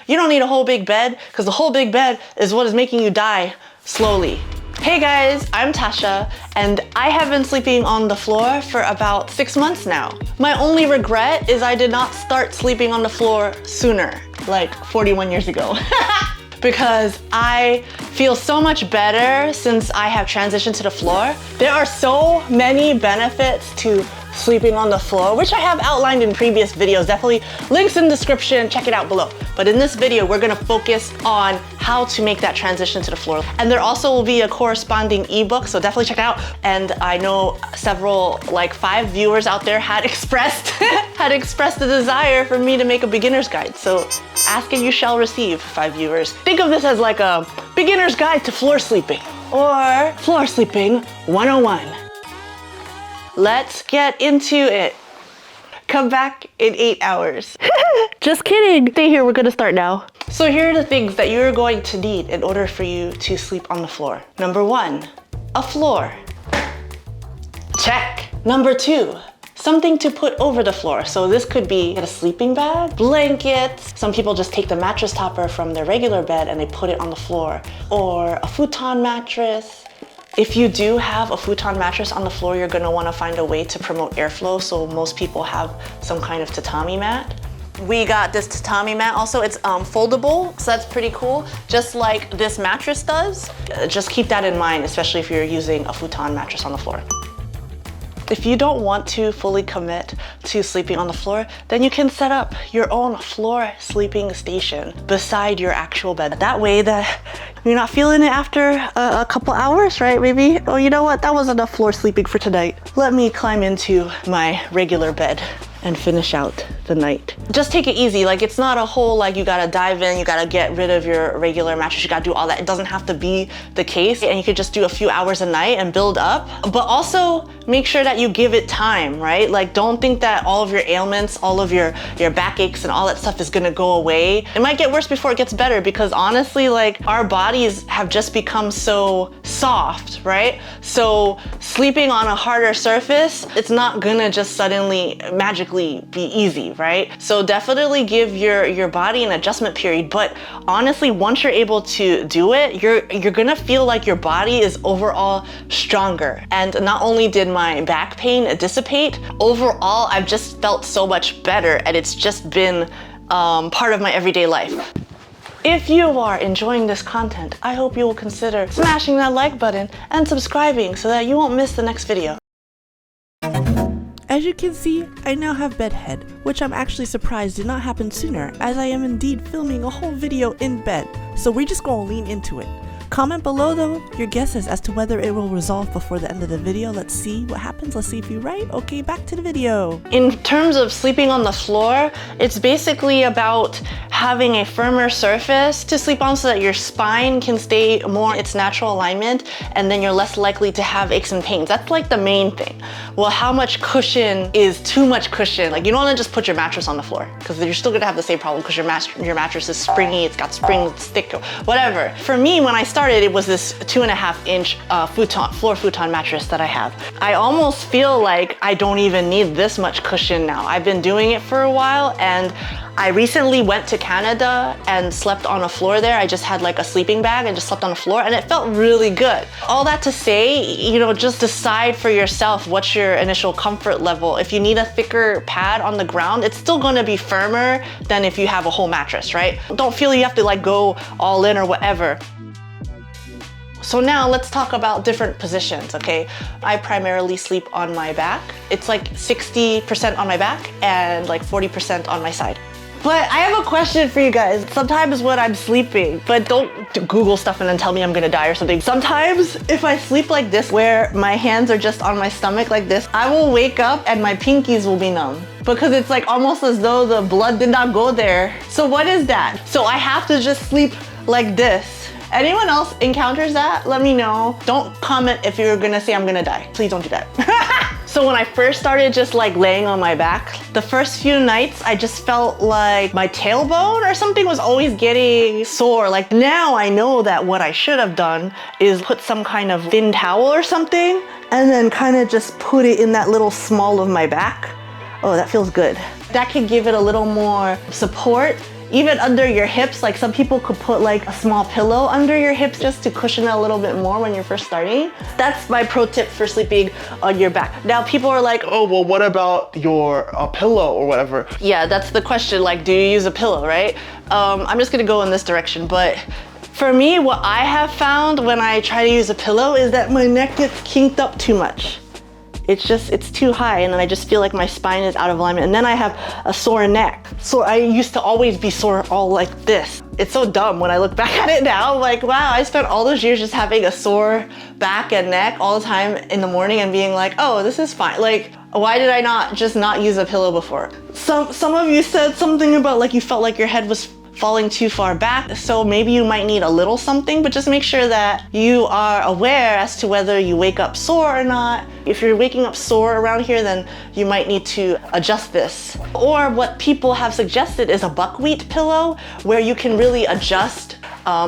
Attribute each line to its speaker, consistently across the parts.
Speaker 1: You don't need a whole big bed because the whole big bed is what is making you die slowly. Hey guys, I'm Tasha and I have been sleeping on the floor for about 6 months now. My only regret is I did not start sleeping on the floor sooner, like 41 years ago. Because I feel so much better since I have transitioned to the floor. There are so many benefits to sleeping on the floor, which I have outlined in previous videos. Definitely links in the description, check it out below. But in this video, we're gonna focus on how to make that transition to the floor. And there also will be a corresponding ebook, so definitely check it out. And I know several, like 5 viewers out there had expressed the desire for me to make a beginner's guide. So ask and you shall receive, 5 viewers. Think of this as like a beginner's guide to floor sleeping or floor sleeping 101. Let's get into it. Come back in 8 hours. Just kidding. Stay here, we're gonna start now. So here are the things that you're going to need in order for you to sleep on the floor. Number 1, a floor. Check. Number 2, something to put over the floor. So this could be a sleeping bag, blankets. Some people just take the mattress topper from their regular bed and they put it on the floor. Or a futon mattress. If you do have a futon mattress on the floor, you're gonna wanna find a way to promote airflow. So most people have some kind of tatami mat. We got this tatami mat also. It's foldable, so that's pretty cool. Just like this mattress does. Just keep that in mind, especially if you're using a futon mattress on the floor. If you don't want to fully commit to sleeping on the floor, then you can set up your own floor sleeping station beside your actual bed. That way that you're not feeling it after a couple hours, right? Maybe, oh, you know what? That was enough floor sleeping for tonight. Let me climb into my regular bed and finish out the night. Just take it easy. Like, it's not a whole, like, you gotta dive in, you gotta get rid of your regular mattress, you gotta do all that. It doesn't have to be the case, and you could just do a few hours a night and build up. But also make sure that you give it time, right? Like, don't think that all of your ailments, all of your backaches and all that stuff is gonna go away. It might get worse before it gets better, because honestly, like, our bodies have just become so soft, right? So sleeping on a harder surface, it's not gonna just suddenly magically be easy, right? So definitely give your body an adjustment period. But honestly, once you're able to do it, you're gonna feel like your body is overall stronger. And not only did my back pain dissipate, overall I've just felt so much better, and it's just been part of my everyday life. If you are enjoying this content, I hope you will consider smashing that like button and subscribing so that you won't miss the next video.
Speaker 2: As you can see, I now have bedhead, which I'm actually surprised did not happen sooner, as I am indeed filming a whole video in bed, so we're just gonna lean into it. Comment below though your guesses as to whether it will resolve before the end of the video. Let's see what happens. Let's see if you're right. Okay, back to the video.
Speaker 1: In terms of sleeping on the floor, it's basically about having a firmer surface to sleep on so that your spine can stay more in its natural alignment, and then you're less likely to have aches and pains. That's like the main thing. Well, how much cushion is too much cushion? Like, you don't want to just put your mattress on the floor, because you're still gonna have the same problem because your mattress is springy, it's got springs, it's thick, whatever. For me, when I started, it was this 2.5-inch floor futon mattress that I have. I almost feel like I don't even need this much cushion now. I've been doing it for a while, and I recently went to Canada and slept on a floor there. I just had like a sleeping bag and just slept on the floor, and it felt really good. All that to say, you know, just decide for yourself what's your initial comfort level. If you need a thicker pad on the ground, it's still gonna be firmer than if you have a whole mattress, right? Don't feel you have to like go all in or whatever. So now let's talk about different positions, okay? I primarily sleep on my back. It's like 60% on my back and like 40% on my side. But I have a question for you guys. Sometimes when I'm sleeping, but don't Google stuff and then tell me I'm gonna die or something. Sometimes if I sleep like this, where my hands are just on my stomach like this, I will wake up and my pinkies will be numb, because it's like almost as though the blood did not go there. So what is that? So I have to just sleep like this. Anyone else encounters that? Let me know. Don't comment if you're gonna say I'm gonna die. Please don't do that. So when I first started just like laying on my back, the first few nights I just felt like my tailbone or something was always getting sore. Like, now I know that what I should have done is put some kind of thin towel or something and then kind of just put it in that little small of my back. Oh, that feels good. That could give it a little more support even under your hips. Like some people could put like a small pillow under your hips just to cushion it a little bit more when you're first starting. That's my pro tip for sleeping on your back. Now people are like, oh, well, what about your pillow or whatever? Yeah, that's the question. Like, do you use a pillow, right? I'm just gonna go in this direction, but for me, what I have found when I try to use a pillow is that my neck gets kinked up too much. It's too high, and then I just feel like my spine is out of alignment, and then I have a sore neck. So I used to always be sore all like this. It's so dumb when I look back at it now. I'm like, wow, I spent all those years just having a sore back and neck all the time in the morning and being like, oh, this is fine. Like, why did I not use a pillow before? Some of you said something about like you felt like your head was falling too far back, so maybe you might need a little something, but just make sure that you are aware as to whether you wake up sore or not. If you're waking up sore around here, then you might need to adjust this. Or what people have suggested is a buckwheat pillow where you can really adjust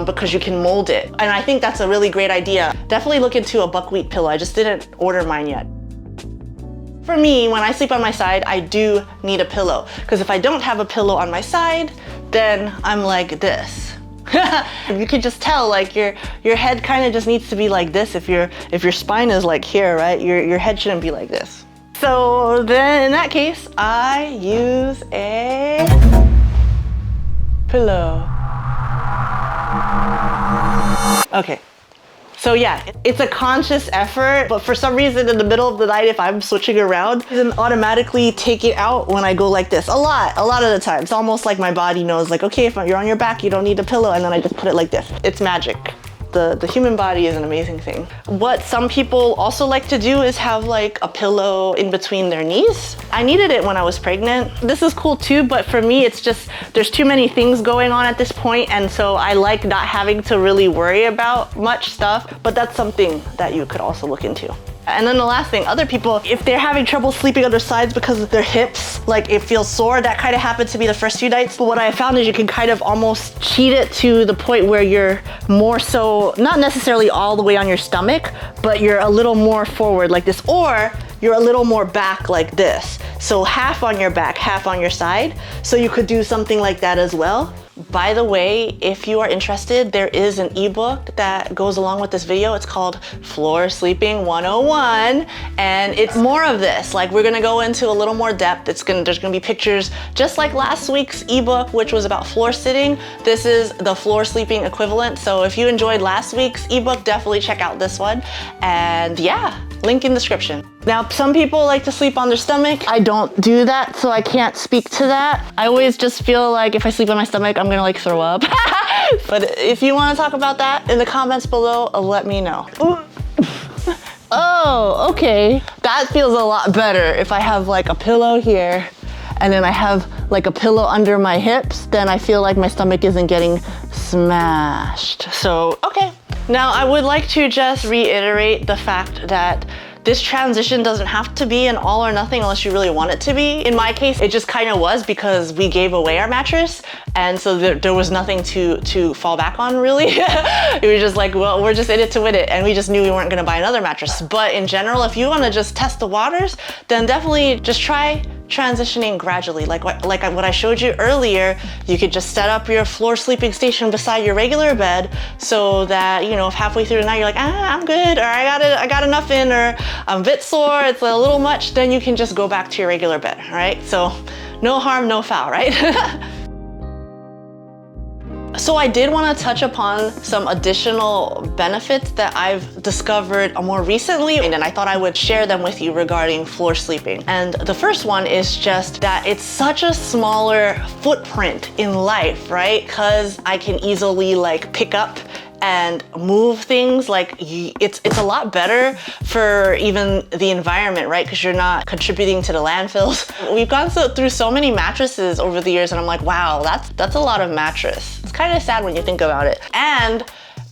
Speaker 1: because you can mold it. And I think that's a really great idea. Definitely look into a buckwheat pillow. I just didn't order mine yet. For me, when I sleep on my side, I do need a pillow, because if I don't have a pillow on my side, then I'm like this. You can just tell, like your head kind of just needs to be like this. If your spine is like here, right? Your head shouldn't be like this. So then in that case, I use a pillow. Okay. So yeah, it's a conscious effort, but for some reason in the middle of the night, if I'm switching around, it doesn't automatically take it out when I go like this. A lot of the time. It's almost like my body knows, like, okay, if you're on your back, you don't need a pillow, and then I just put it like this. It's magic. The human body is an amazing thing. What some people also like to do is have like a pillow in between their knees. I needed it when I was pregnant. This is cool too, but for me, it's just, there's too many things going on at this point, and so I like not having to really worry about much stuff, but that's something that you could also look into. And then the last thing, other people, if they're having trouble sleeping on their sides because of their hips, like it feels sore, that kind of happened to me the first few nights. But what I found is you can kind of almost cheat it to the point where you're more so, not necessarily all the way on your stomach, but you're a little more forward like this, or you're a little more back like this. So half on your back, half on your side. So you could do something like that as well. By the way, if you are interested, there is an ebook that goes along with this video. It's called Floor Sleeping 101, and it's more of this. Like, we're gonna go into a little more depth. There's gonna be pictures, just like last week's ebook, which was about floor sitting. This is the floor sleeping equivalent. So if you enjoyed last week's ebook, definitely check out this one. And yeah, link in description. Now, some people like to sleep on their stomach. I don't do that, so I can't speak to that. I always just feel like if I sleep on my stomach, I'm gonna like throw up. But if you wanna talk about that in the comments below, let me know. Oh, okay. That feels a lot better if I have like a pillow here and then I have like a pillow under my hips, then I feel like my stomach isn't getting smashed. So, okay. Now, I would like to just reiterate the fact that this transition doesn't have to be an all or nothing unless you really want it to be. In my case, it just kind of was because we gave away our mattress, and so there was nothing to fall back on, really. We were just like, well, we're just in it to win it, and we just knew we weren't gonna buy another mattress. But in general, if you wanna just test the waters, then definitely just try transitioning gradually. Like what I showed you earlier, you could just set up your floor sleeping station beside your regular bed so that, you know, if halfway through the night you're like, I'm good, or I got enough in, or I'm a bit sore, it's a little much, then you can just go back to your regular bed, right? So no harm, no foul, right? So I did want to touch upon some additional benefits that I've discovered more recently, and I thought I would share them with you regarding floor sleeping. And the first one is just that it's such a smaller footprint in life, right? Because I can easily like pick up and move things. Like it's a lot better for even the environment, right? Because you're not contributing to the landfills. We've gone through so many mattresses over the years, and I'm like, wow, that's a lot of mattress. It's kind of sad when you think about it. And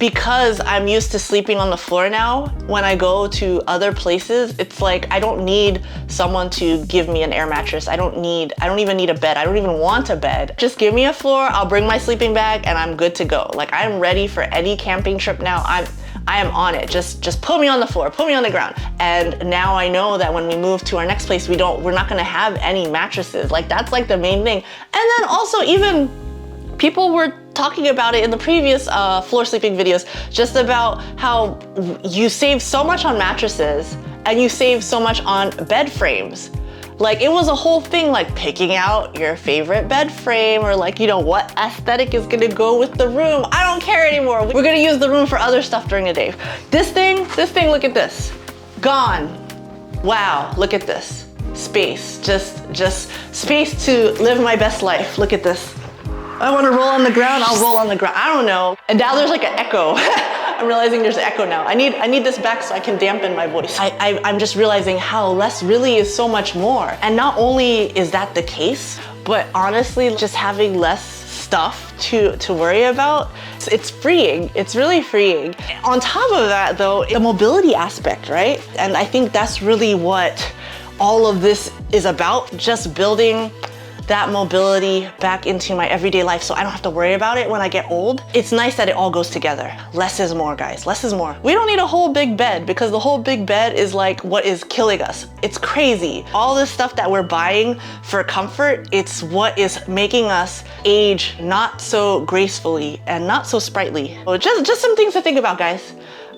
Speaker 1: because I'm used to sleeping on the floor now, when I go to other places, it's like I don't need someone to give me an air mattress. I don't even need a bed. I don't even want a bed. Just give me a floor, I'll bring my sleeping bag, and I'm good to go. Like, I'm ready for any camping trip now. I am on it. Just put me on the floor, put me on the ground. And now I know that when we move to our next place, we're not gonna have any mattresses. Like, that's like the main thing. And then also, even People were talking about it in the previous floor sleeping videos, just about how you save so much on mattresses and you save so much on bed frames. Like, it was a whole thing, like picking out your favorite bed frame, or like, you know, what aesthetic is gonna go with the room. I don't care anymore. We're gonna use the room for other stuff during the day. This thing, look at this. Gone. Wow, look at this. Space, just space to live my best life. Look at this. I wanna roll on the ground, I'll roll on the ground. I don't know. And now there's like an echo. I'm realizing there's an echo now. I need this back so I can dampen my voice. I'm just realizing how less really is so much more. And not only is that the case, but honestly, just having less stuff to worry about, it's freeing. It's really freeing. On top of that though, the mobility aspect, right? And I think that's really what all of this is about, just building that mobility back into my everyday life so I don't have to worry about it when I get old. It's nice that it all goes together. Less is more, guys. Less is more. We don't need a whole big bed, because the whole big bed is like what is killing us. It's crazy. All this stuff that we're buying for comfort, it's what is making us age not so gracefully and not so sprightly. So just some things to think about, guys.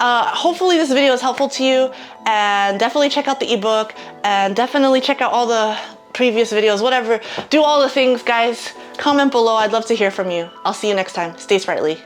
Speaker 1: Hopefully this video is helpful to you, and definitely check out the ebook, and definitely check out all the previous videos, whatever. Do all the things, guys. Comment below. I'd love to hear from you. I'll see you next time. Stay sprightly.